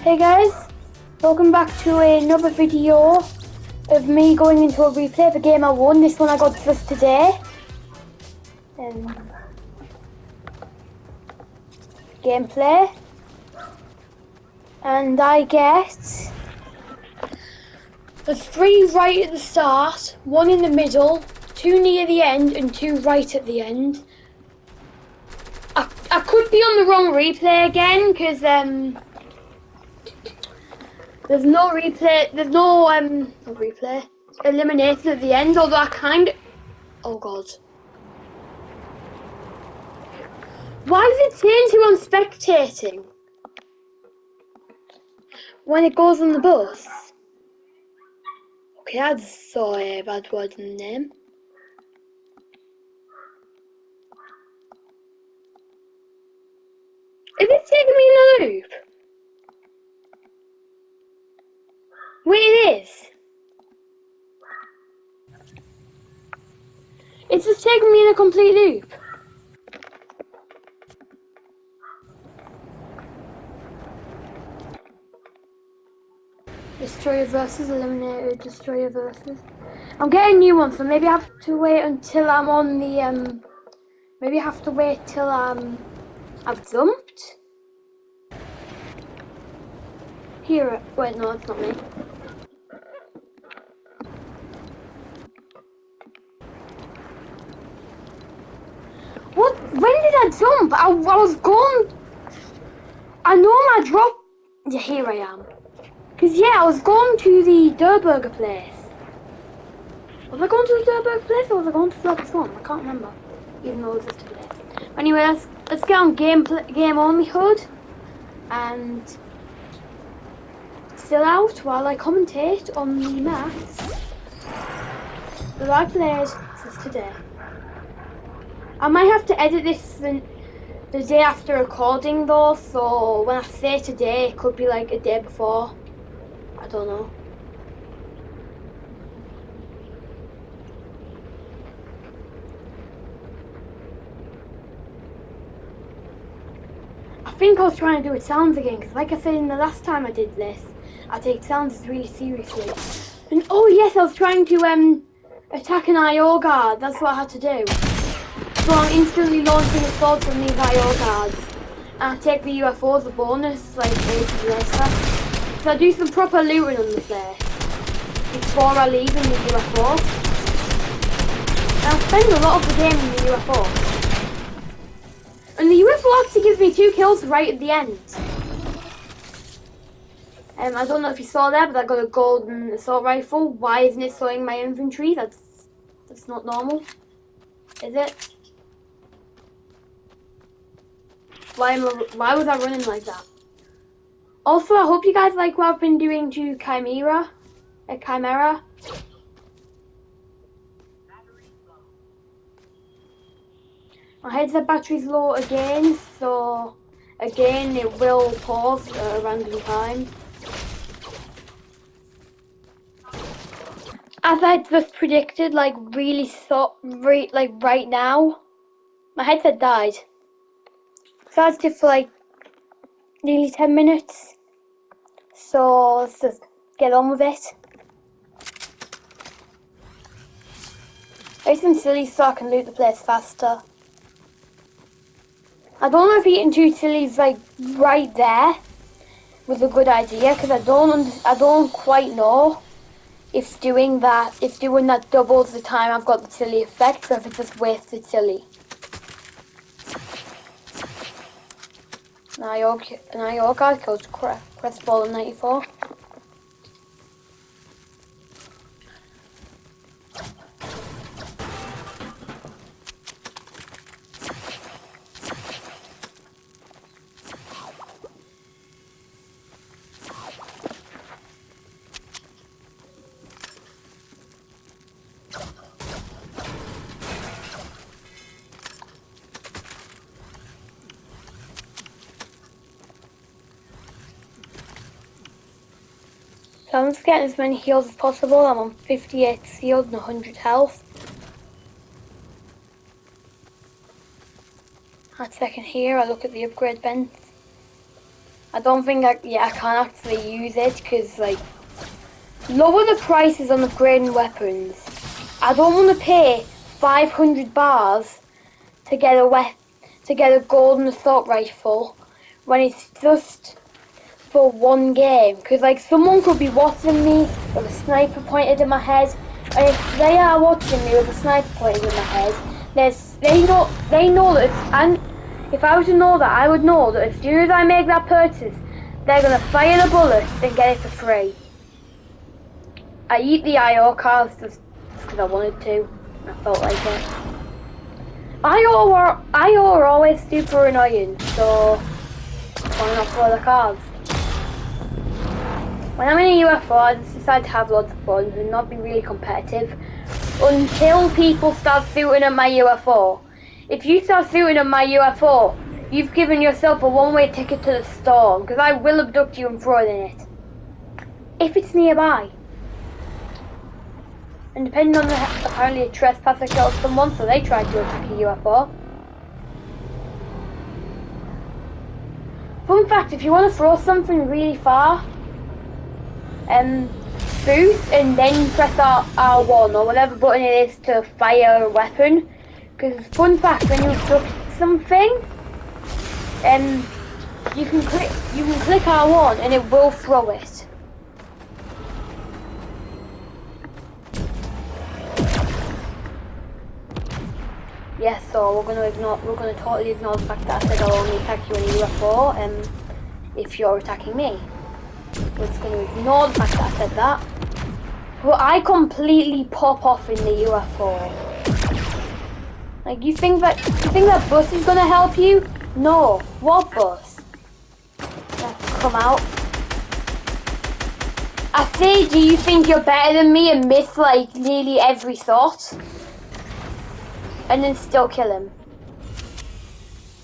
Hey guys, welcome back to another video of me going into a replay of a game I won. This one I got just today. Gameplay. And I get there's 3 right at the start, 1 in the middle, 2 near the end and 2 right at the end. I could be on the wrong replay again because there's no replay, there's no replay, elimination at the end, although I kind of, oh god. Why does it change who I'm spectating when it goes on the bus? Okay, that's so a bad word in the name. Is it taking me in a loop? Wait, it is. It's just taking me in a complete loop. Destroyer versus eliminated, destroyer versus. I'm getting new ones, so maybe I have to wait until I'm on the maybe I have to wait till I've jumped. Here, wait, no, it's not me. What? When did I jump? I was going. I know my drop. Yeah, here I am. Cause yeah, I was going to the Der Burger place. Was I going to the Der Burger place or was I going to the one? I can't remember. Even though it was today. Anyway, let's get on game only HUD and still out while I commentate on the maps that I played since today. I might have to edit this the day after recording though, so when I say today, it could be like a day before. I don't know. I think I was trying to do it sounds again, because like I said in the last time I did this, I take sounds really seriously. And oh yes, I was trying to attack an IO guard, that's what I had to do. So I'm instantly launching assaults on these IO guards. And I take the UFO as a bonus, like ages later. So I do some proper looting on the place before I leave in the UFO. And I spend a lot of the game in the UFO. And the UFO actually gives me 2 kills right at the end. I don't know if you saw that, but I got a golden assault rifle. Why isn't it showing my inventory? That's not normal, is it? Why was I running like that? Also, I hope you guys like what I've been doing to Chimera. My headset battery's low again, so again it will pause at a random time. As I just predicted, like right now, my headset died. So I did for like nearly 10 minutes. So let's just get on with it. I ate some sillies so I can loot the place faster. I don't know if eating 2 sillies like right there was a good idea, because I don't quite know if doing that doubles the time I've got the silly effect, or if it just wasted silly. Now your guys goes to Crestball 94. So I'm just getting as many heals as possible. I'm on 58 sealed and 100 health. At second here, I look at the upgrade bench. I don't think I can't actually use it because like lower the prices on upgrading weapons. I don't want to pay 500 bars to get a golden assault rifle when it's just for one game. Because like someone could be watching me with a sniper pointed in my head, and if they are watching me with a sniper pointed in my head, they know that and if I was to know that, I would know that as soon as I make that purchase, they're gonna fire the bullet and get it for free. I eat the IO cards just because I wanted to. I felt like it. IO are always super annoying, so why not throw the cards? When I'm in a UFO, I just decide to have lots of fun and not be really competitive until people start shooting at my UFO. If you start shooting at my UFO, you've given yourself a one-way ticket to the storm, because I will abduct you and throw it in it. If it's nearby. And depending on apparently a trespasser killed someone, so they tried to attack a UFO. Fun fact, if you want to throw something really far, boost and then press R1 or whatever button it is to fire a weapon. Because fun fact, when you abduct something, you can click R1 and it will throw it. Yes, so we're gonna totally ignore the fact that I said I'll only attack you in a UFO, if you're attacking me. We're just gonna ignore the fact that I said that. But I completely pop off in the UFO. Like you think that bus is gonna help you? No. What bus? Let's come out. I say, do you think you're better than me and miss like nearly every shot? And then still kill him.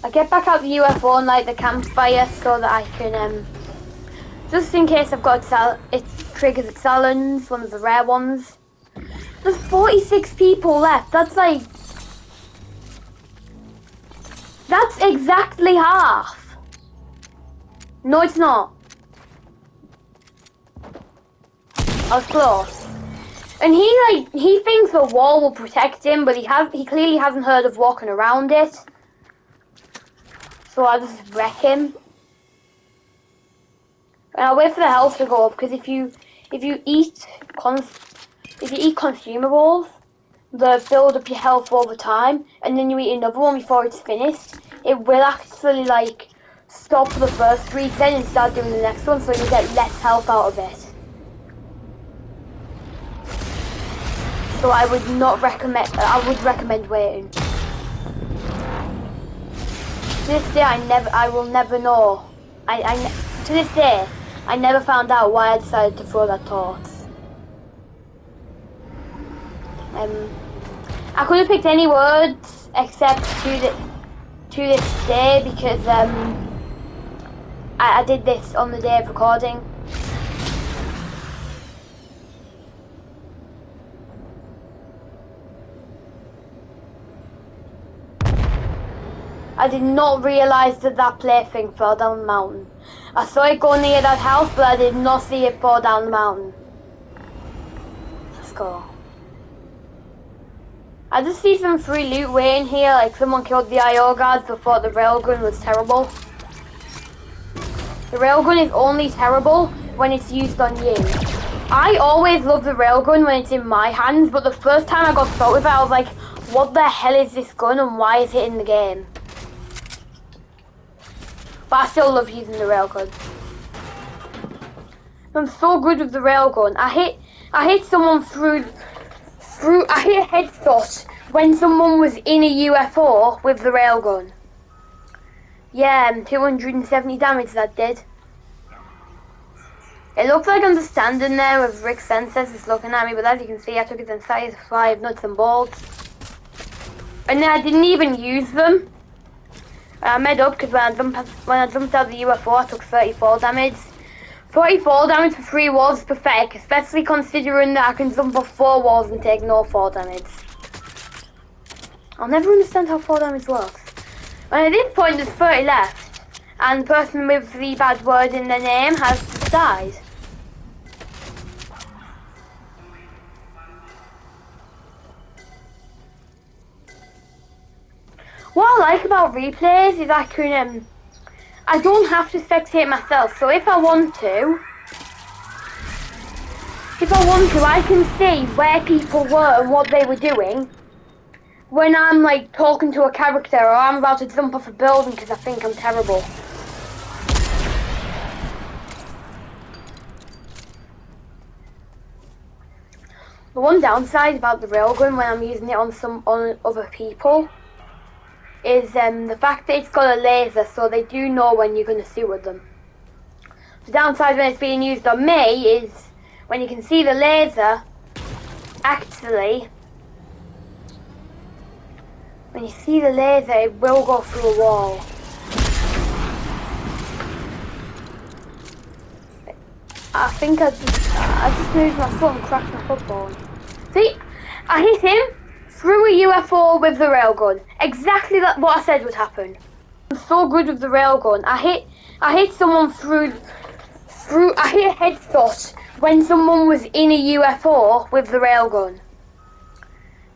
I get back out the UFO and light the campfire so that I can, just in case I've got it triggers its Talons, one of the rare ones. There's 46 people left. That's exactly half. No, it's not. I was close. And he thinks the wall will protect him, but he clearly hasn't heard of walking around it. So I'll just wreck him. And I'll wait for the health to go up, because if you eat consumables, they build up your health over time, and then you eat another one before it's finished, it will actually like stop the first reset and start doing the next one, so you get less health out of it. So I would not recommend. I would recommend waiting. To this day, I will never know. To this day, I never found out why I decided to throw that torch. I could have picked any words except to this day because I did this on the day of recording. I did not realise that plaything fell down the mountain. I saw it go near that house, but I did not see it fall down the mountain. Let's go. I just see some free loot waiting here, like someone killed the IO guards but thought the railgun was terrible. The railgun is only terrible when it's used on you. I always love the railgun when it's in my hands, but the first time I got shot with it, I was like, what the hell is this gun and why is it in the game? But I still love using the railgun. I'm so good with the railgun. I hit someone I hit a headshot when someone was in a UFO with the railgun. Yeah, 270 damage that did. It looks like I'm just standing there with Rick Senses is looking at me, but as you can see, I took his entire supply of nuts and bolts. And then I didn't even use them. I made up because when I jumped out of the UFO, I took 34 damage. 34 damage for 3 walls is pathetic, especially considering that I can jump off 4 walls and take no 4 damage. I'll never understand how 4 damage works. And at this point, there's 30 left. and the person with the bad word in their name has just died. What I like about replays is I don't have to spectate myself, so if I want to, I can see where people were and what they were doing when I'm like talking to a character or I'm about to jump off a building because I think I'm terrible. The one downside about the railgun when I'm using it on other people is the fact that it's got a laser, so they do know when you're going to shoot at them. The downside when it's being used on me is when you can see the laser, actually, when you see the laser, it will go through a wall. I think I just moved my foot and cracked my football. See, I hit him through a UFO with the railgun. Exactly what I said would happen. I'm so good with the railgun. I hit someone I hit a headshot when someone was in a UFO with the railgun.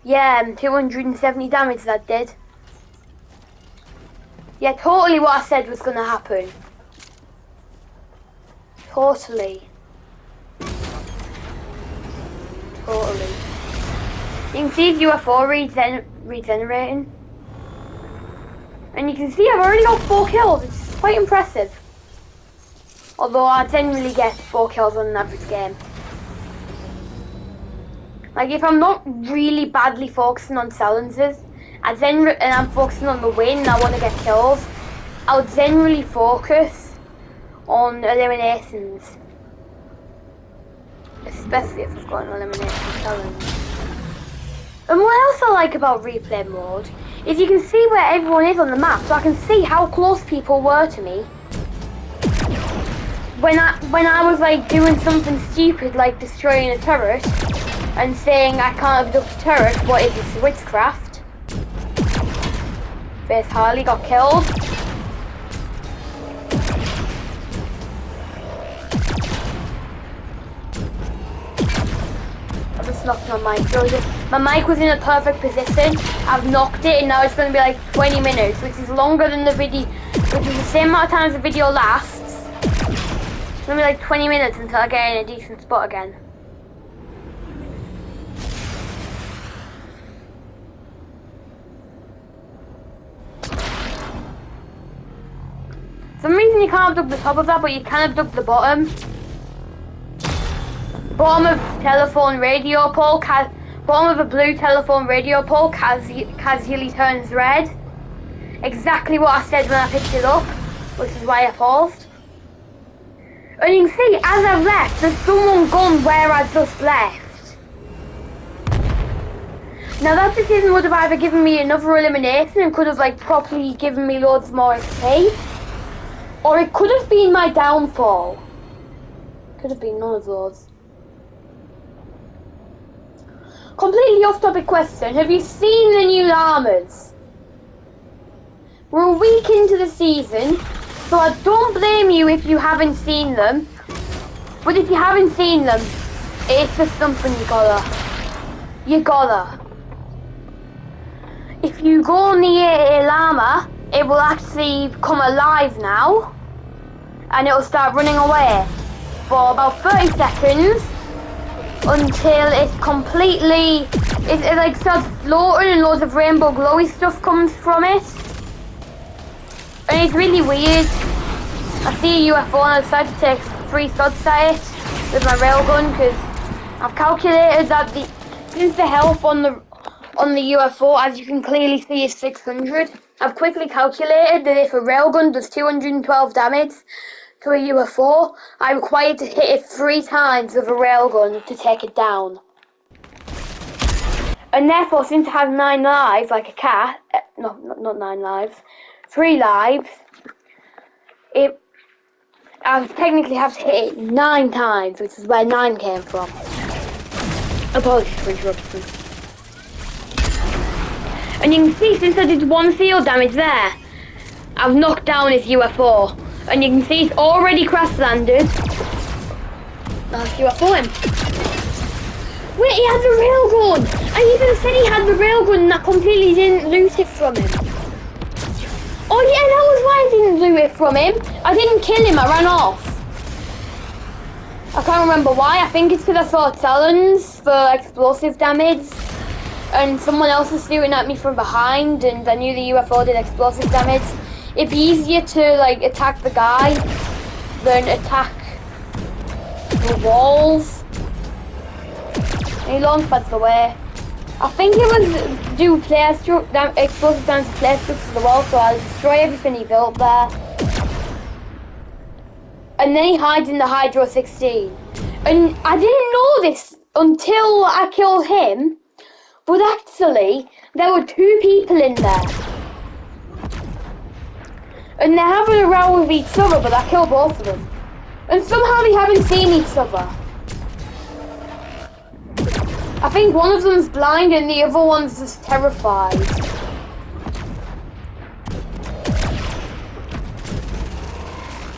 Yeah, 270 damage that did. Yeah, totally what I said was gonna happen. Totally. You can see his UFO regenerating. And you can see I've already got 4 kills, it's quite impressive. Although I generally get 4 kills on an average game. Like if I'm not really badly focusing on silencers, and I'm focusing on the win and I want to get kills, I'll generally focus on eliminations. Especially if I've got an elimination challenge. And what else I like about replay mode is you can see where everyone is on the map, so I can see how close people were to me. When I was like doing something stupid like destroying a turret and saying I can't abduct a turret, what is this, witchcraft? Faith Harley got killed. I just knocked my mic. My mic was in a perfect position. I've knocked it and now it's going to be like 20 minutes, which is longer than the video, which is the same amount of time as the video lasts. It's going to be like 20 minutes until I get in a decent spot again. For some reason you can't abduct the top of that, but you can abduct the bottom. Bottom of telephone radio pole, bottom of a blue telephone radio pole casually turns red. Exactly what I said when I picked it up, which is why I paused. And you can see, as I've left, there's someone gone where I just left. Now that decision would have either given me another elimination and could have like properly given me loads more XP, or it could have been my downfall. Could have been none of those. Completely off-topic question. Have you seen the new Llamas? We're a week into the season, so I don't blame you if you haven't seen them. But if you haven't seen them, it's just something you gotta. If you go near a llama, it will actually come alive now, and it'll start running away for about 30 seconds. Until it's completely, it like starts floating and loads of rainbow glowy stuff comes from it. And it's really weird. I see a UFO and I decided to take 3 shots at it with my railgun because I've calculated that since the health on the UFO, as you can clearly see, is 600. I've quickly calculated that if a railgun does 212 damage to a UFO, I'm required to hit it 3 times with a railgun to take it down. And therefore, since it has 9 lives, like a cat, no, not 9 lives, 3 lives, I technically have to hit it 9 times, which is where 9 came from. Apologies for interrupting. And you can see, since I did 1 field damage there, I've knocked down his UFO. And you can see it's already crash landed. Let's UFO him. Wait, he had the railgun! I even said he had the railgun and I completely didn't loot it from him. Oh yeah, that was why I didn't loot it from him. I didn't kill him, I ran off. I can't remember why. I think it's because I saw talons for explosive damage. And someone else was shooting at me from behind and I knew the UFO did explosive damage. It'd be easier to like attack the guy than attack the walls. He launch pads away. I think it was do explosive damage to player structures to the wall, so I'll destroy everything he built there. And then he hides in the Hydro 16. And I didn't know this until I killed him. But actually, there were 2 people in there. And they're having a row with each other, but I killed both of them. And somehow they haven't seen each other. I think one of them's blind and the other one's just terrified.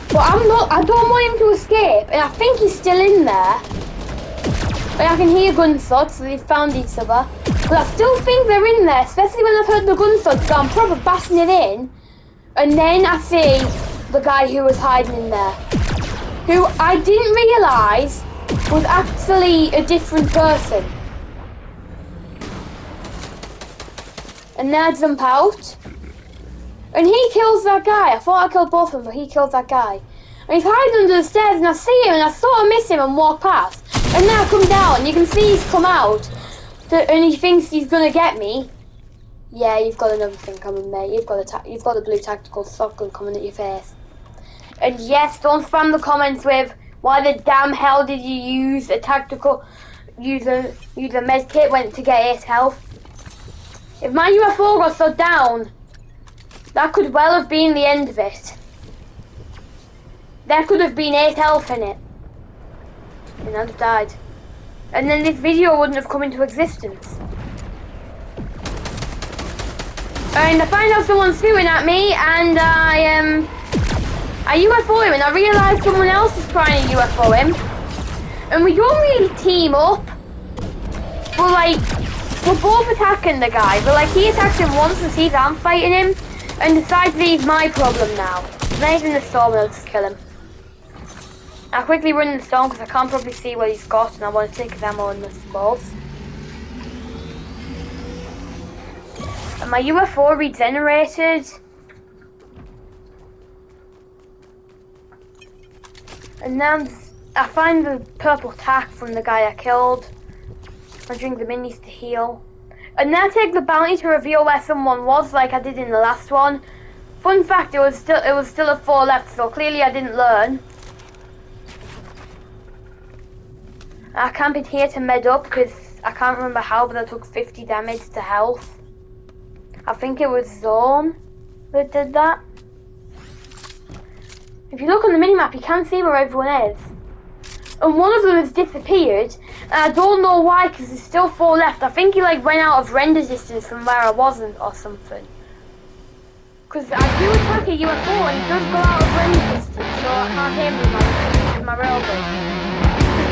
But I don't want him to escape, and I think he's still in there. And I can hear gunshots, so they've found each other. But I still think they're in there, especially when I've heard the gunshots, so I'm probably bashing it in. And then I see the guy who was hiding in there, who I didn't realise was actually a different person. And then I jump out, and he kills that guy. I thought I killed both of them, but he kills that guy. And he's hiding under the stairs, and I see him, and I sort of miss him and walk past. And now I come down, and you can see he's come out, and he thinks he's gonna get me. Yeah, you've got another thing coming, mate. You've got a blue tactical shotgun coming at your face. And yes, don't spam the comments with why the damn hell did you use a tactical, use a med kit when to get 8 health. If my UFO got shot down, that could well have been the end of it. There could have been 8 health in it, and I'd have died. And then this video wouldn't have come into existence. And I find out someone's shooting at me, and I UFO him, and I realise someone else is trying to UFO him. And we don't really team up. We're both attacking the guy, but like he attacked him once and sees I'm fighting him, and decides that he's my problem now. Then he's in the storm, and I'll just kill him. I'll quickly run in the storm because I can't probably see what he's got, and I want to take his ammo and the balls. And my UFO regenerated. And now I find the purple tack from the guy I killed. I drink the minis to heal. And then I take the bounty to reveal where someone was, like I did in the last one. Fun fact, it was still a 4 left, so clearly I didn't learn. I camped here to med up because I can't remember how, but I took 50 damage to health. I think it was Zone that did that. If you look on the minimap, you can see where everyone is. And one of them has disappeared, and I don't know why, because there's still 4 left. I think he like went out of render distance from where I wasn't or something. Because I do attack a UFO and he does go out of render distance, so I can't hear him with my railgun.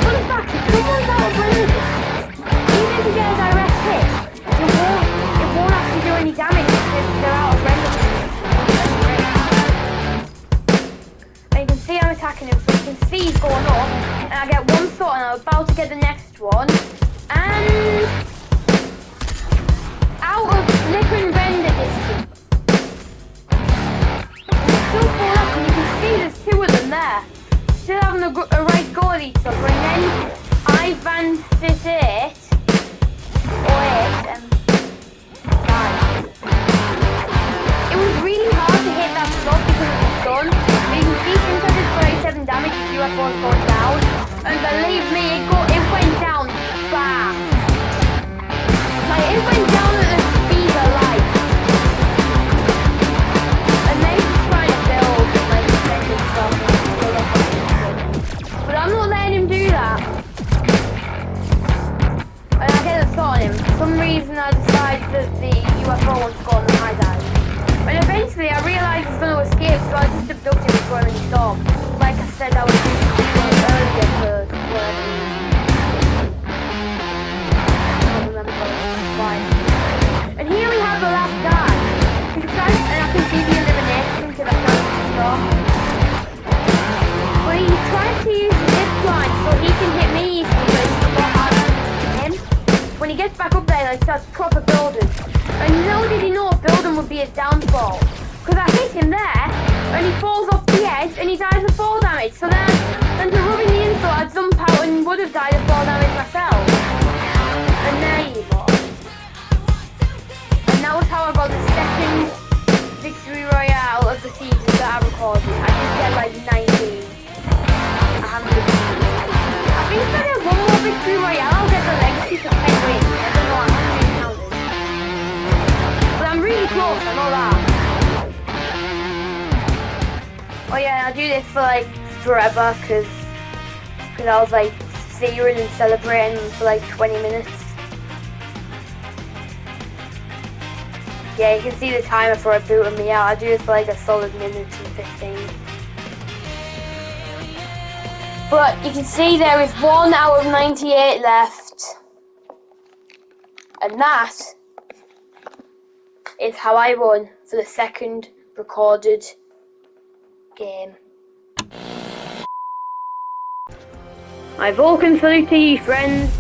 Fun fact, if someone's out of render distance, even if you get a direct hit, it won't actually do any damage because they're out of render distance. And you can see I'm attacking him, so you can see he's going up, and I get 1 shot and I'm about to get the next one, and out of flickering render distance. Still 4 left, and you can see there's 2 of them there, still having a right go at each other, and then I advanced it 8 and died. It was really hard to hit that shot because of the stun, but you can see since I did 37 damage, the UFO's going down, and believe me, it went down fast. Like, it went down at the speed of light. And they just trying to build, like, defending stuff. But I'm not letting him do that. And I get a shot on him. For some reason I decide that the UFO wants to go on the high dive. And eventually I realised he's going to escape, so I just abducted him before he stopped. Like I said, I was earlier for whatever reason. I don't remember why. And here we have the last guy. And I can see the elimination because I can't stop. But he tries to use the zip line so he can hit me easily, but it's a lot harder to him. When he gets back up there, like, starts proper building. And little did he know building would be his downfall. Because I hit him there, and he falls off the edge, and he dies of fall damage. So then, to rubbing the insult, I'd jump out and would have died of fall damage myself. And there you go. And that was how I got the second victory royale of the season that I recorded. I did get like 19. I haven't been I think if I get one more victory royale, I'll get the legacy for 10 wins. I don't know, I'm actually counting. But I'm really close, I know that. Oh yeah, I'll do this for like forever, because I was like zeroing and celebrating for like 20 minutes. Yeah, you can see the timer for it booting me out. I do this for like a solid minute and 15. But you can see there is 1 out of 98 left. And that is how I won for the second recorded game. My Vulcan salute to you, friends.